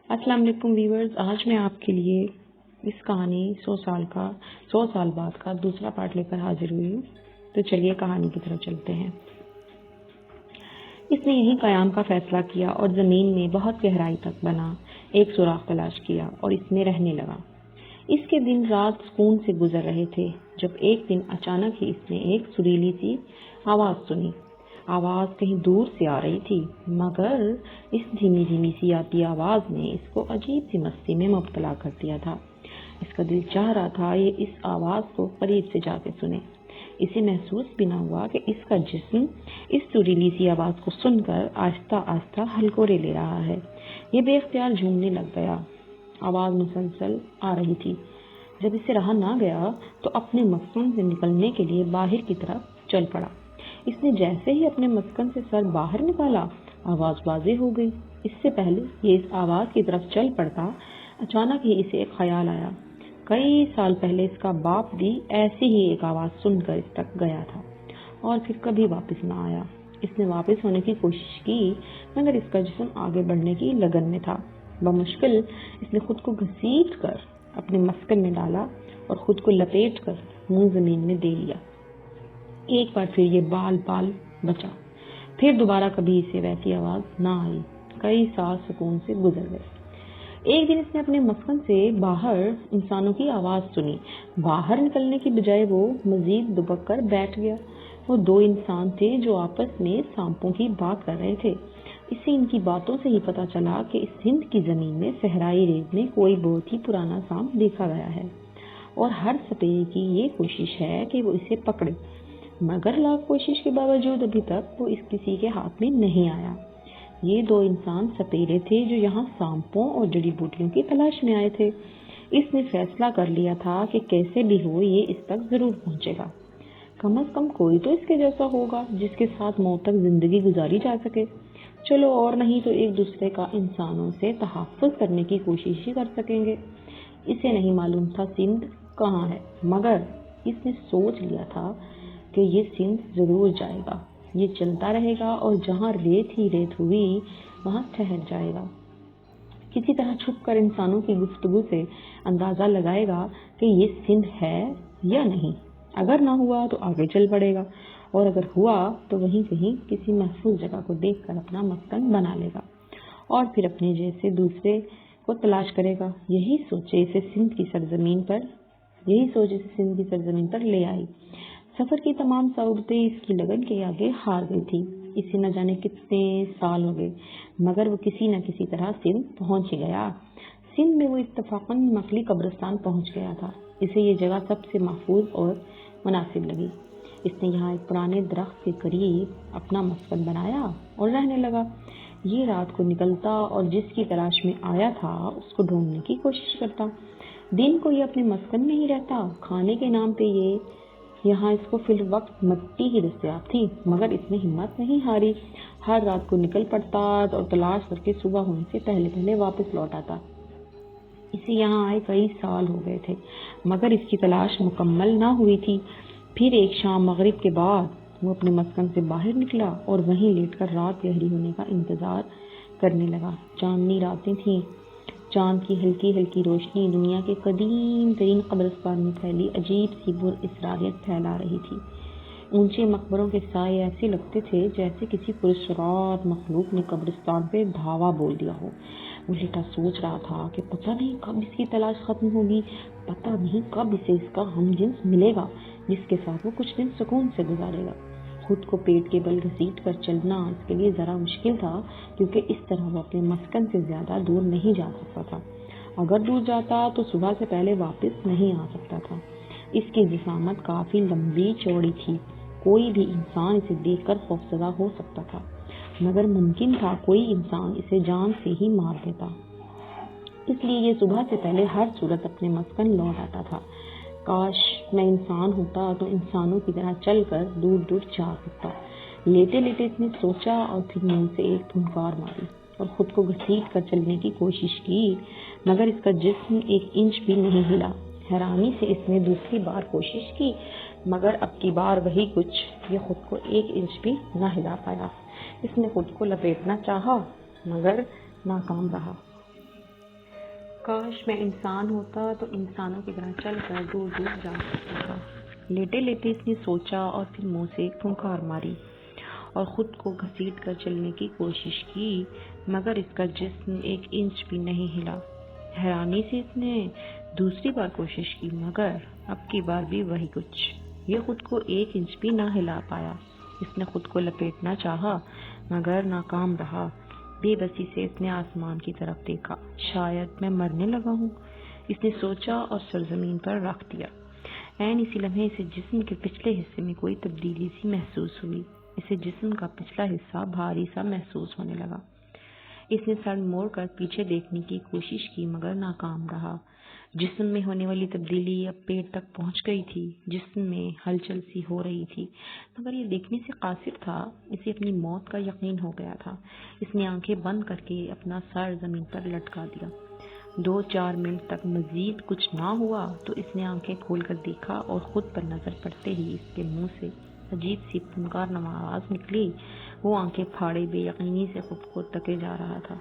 السلام علیکم ویورز، آج میں آپ کے لیے اس کہانی 100 سال بعد کا دوسرا پارٹ لے کر حاضر ہوئی ہوں۔ تو چلیے کہانی کی طرف چلتے ہیں۔ اس نے یہیں قیام کا فیصلہ کیا اور زمین میں بہت گہرائی تک بنا ایک سوراخ تلاش کیا اور اس میں رہنے لگا۔ اس کے دن رات سکون سے گزر رہے تھے جب ایک دن اچانک ہی اس نے ایک سریلی سی آواز سنی۔ آواز کہیں دور سے آ رہی تھی، مگر اس دھیمی دھیمی سی آتی آواز نے اس کو عجیب سی مستی میں مبتلا کر دیا تھا۔ اس کا دل چاہ رہا تھا یہ اس آواز کو قریب سے جا کے سنے۔ اسے محسوس بھی نہ ہوا کہ اس کا جسم اس سریلی سی آواز کو سن کر آہستہ آہستہ ہلکورے لے رہا ہے۔ یہ بے اختیار جھومنے لگ گیا۔ آواز مسلسل آ رہی تھی۔ جب اسے رہا نہ گیا تو اپنے مسکن سے نکلنے کے لیے باہر کی طرف چل پڑا۔ اس نے جیسے ہی اپنے مسکن سے سر باہر نکالا، آواز واضح ہو گئی۔ اس سے پہلے یہ اس آواز کی طرف چل پڑتا، اچانک ہی اسے ایک خیال آیا۔ کئی سال پہلے اس کا باپ بھی ایسی ہی ایک آواز سن کر اس تک گیا تھا اور پھر کبھی واپس نہ آیا۔ اس نے واپس ہونے کی کوشش کی، مگر اس کا جسم آگے بڑھنے کی لگن میں تھا۔ بمشکل اس نے خود کو گھسیٹ کر اپنے مسکن میں ڈالا اور خود کو لپیٹ کر منہ زمین میں دے لیا۔ ایک بار پھر یہ بال بچا، پھر دوبارہ کبھی اسے ویسی آواز نہ آئی۔ کئی سال سکون سے گزر گئے۔ ایک دن اس نے اپنے مسکن سے باہر انسانوں کی آواز سنی۔ باہر نکلنے کی بجائے وہ مزید دبک کر بیٹھ گیا۔ وہ دو انسان تھے جو آپس میں سانپوں کی بات کر رہے تھے۔ اسے ان کی باتوں سے ہی پتا چلا کہ اس ہند کی زمین میں صحرائی ریت میں کوئی بہت ہی پرانا سانپ دیکھا گیا ہے اور ہر سپیرے کی یہ کوشش ہے کہ وہ اسے پکڑے، مگر لاکھ کوشش کے باوجود ابھی تک وہ اس کسی کے ہاتھ میں نہیں آیا۔ یہ دو انسان سپیرے تھے جو یہاں سانپوں اور جڑی بوٹیوں کی تلاش میں آئے تھے۔ اس نے فیصلہ کر لیا تھا کہ کیسے بھی ہو یہ اس تک ضرور پہنچے گا۔ کم از کم کوئی تو اس کے جیسا ہوگا جس کے ساتھ موت تک زندگی گزاری جا سکے۔ چلو اور نہیں تو ایک دوسرے کا انسانوں سے تحفظ کرنے کی کوشش ہی کر سکیں گے۔ اسے نہیں معلوم تھا سندھ کہاں ہے، مگر اس نے سوچ لیا تھا کہ یہ سندھ ضرور جائے گا۔ یہ چلتا رہے گا اور جہاں ریت ہی ریت ہوئی وہاں ٹھہر جائے گا۔ کسی طرح چھپ کر انسانوں کی گفتگو سے اندازہ لگائے گا کہ یہ سندھ ہے یا نہیں۔ اگر نہ ہوا تو آگے چل پڑے گا اور اگر ہوا تو وہیں کہیں کسی محفوظ جگہ کو دیکھ کر اپنا مسکن بنا لے گا اور پھر اپنے جیسے دوسرے کو تلاش کرے گا۔ یہی سوچ اسے سندھ کی سرزمین پر لے آئی۔ سفر کی تمام صعوبتیں اس کی لگن کے آگے ہار گئی تھی۔ اسے نہ جانے کتنے سال ہو گئے، مگر وہ کسی نہ کسی طرح سندھ پہنچ ہی گیا۔ سندھ میں وہ اتفاقاً مکلی قبرستان پہنچ گیا تھا۔ اسے یہ جگہ سب سے محفوظ اور مناسب لگی۔ اس نے یہاں ایک پرانے درخت کے قریب اپنا مسکن بنایا اور رہنے لگا۔ یہ رات کو نکلتا اور جس کی تلاش میں آیا تھا اس کو ڈھونڈنے کی کوشش کرتا۔ دن کو یہ اپنے مسکن میں ہی رہتا۔ کھانے کے نام پہ یہاں اس کو فی الوقت مٹی ہی دستیاب تھی، مگر اس نے ہمت نہیں ہاری۔ ہر رات کو نکل پڑتا اور تلاش کر کے صبح ہونے سے پہلے واپس لوٹ آتا۔ اسے یہاں آئے کئی سال ہو گئے تھے، مگر اس کی تلاش مکمل نہ ہوئی تھی۔ پھر ایک شام مغرب کے بعد وہ اپنے مسکن سے باہر نکلا اور وہیں لیٹ کر رات گہری ہونے کا انتظار کرنے لگا۔ چاندنی راتیں تھیں۔ چاند کی ہلکی ہلکی روشنی دنیا کے قدیم ترین قبرستان میں پھیلی عجیب سی اسراریت پھیلا رہی تھی۔ اونچے مقبروں کے سائے ایسے لگتے تھے جیسے کسی پراسرار مخلوق نے قبرستان پہ دھاوا بول دیا ہو۔ وہ لیٹا سوچ رہا تھا کہ پتہ نہیں کب اس کی تلاش ختم ہوگی، پتہ نہیں کب اسے اس کا ہم جنس ملے گا جس کے ساتھ وہ کچھ دن سکون سے گزارے گا۔ خود کو پیٹ کے بل گھسیٹ کر چلنا اس کے لیے ذرا مشکل تھا، کیونکہ اس طرح وہ اپنے مسکن سے زیادہ دور نہیں جا سکتا تھا۔ اگر دور جاتا تو صبح سے پہلے واپس نہیں آ سکتا تھا۔ اس کی جسامت کافی لمبی چوڑی تھی، کوئی بھی انسان اسے دیکھ کر خوفزدہ ہو سکتا تھا، مگر ممکن تھا کوئی انسان اسے جان سے ہی مار دیتا۔ اس لیے یہ صبح سے پہلے ہر صورت اپنے مسکن لوٹ آتا تھا۔ کاش میں انسان ہوتا تو انسانوں کی طرح چل کر دور دور جا سکتا۔ لیٹے لیٹے اس نے سوچا اور پھر منہ سے ایک پھنکار ماری اور خود کو گھسیٹ کر چلنے کی کوشش کی، مگر اس کا جسم ایک انچ بھی نہیں ہلا۔ حیرانی سے اس نے دوسری بار کوشش کی، مگر اب کی بار وہی کچھ، یہ خود کو ایک انچ بھی نہ ہلا پایا۔ اس نے خود کو لپیٹنا چاہا، مگر ناکام رہا۔ کاش میں انسان ہوتا تو انسانوں کی طرح چل کر دور دور جا سکتا تھا۔ لیٹے لیٹے اس نے سوچا اور پھر منہ سے ایک پھنکار ماری اور خود کو گھسیٹ کر چلنے کی کوشش کی، مگر اس کا جسم 1 انچ بھی نہیں ہلا۔ حیرانی سے اس نے دوسری بار کوشش کی، مگر اب کی بار بھی وہی کچھ، یہ خود کو 1 انچ بھی نہ ہلا پایا۔ اس نے خود کو لپیٹنا چاہا مگر ناکام رہا۔ بے بسی سے اس نے آسمان کی طرف دیکھا۔ شاید میں مرنے لگا ہوں، اس نے سوچا اور سر زمین پر رکھ دیا۔ عین اسی لمحے اسے جسم کے پچھلے حصے میں کوئی تبدیلی سی محسوس ہوئی۔ اسے جسم کا پچھلا حصہ بھاری سا محسوس ہونے لگا۔ اس نے سر موڑ کر پیچھے دیکھنے کی کوشش کی مگر ناکام رہا۔ جسم میں ہونے والی تبدیلی اب پیٹ تک پہنچ گئی تھی۔ جسم میں ہلچل سی ہو رہی تھی مگر یہ دیکھنے سے قاصر تھا۔ اسے اپنی موت کا یقین ہو گیا تھا۔ اس نے آنکھیں بند کر کے اپنا سر زمین پر لٹکا دیا۔ 2-4 منٹ تک مزید کچھ نہ ہوا تو اس نے آنکھیں کھول کر دیکھا اور خود پر نظر پڑتے ہی اس کے منہ سے عجیب سی پھنکار نما آواز نکلی۔ وہ آنکھیں پھاڑے بے یقینی سے خود کو تکے جا رہا تھا۔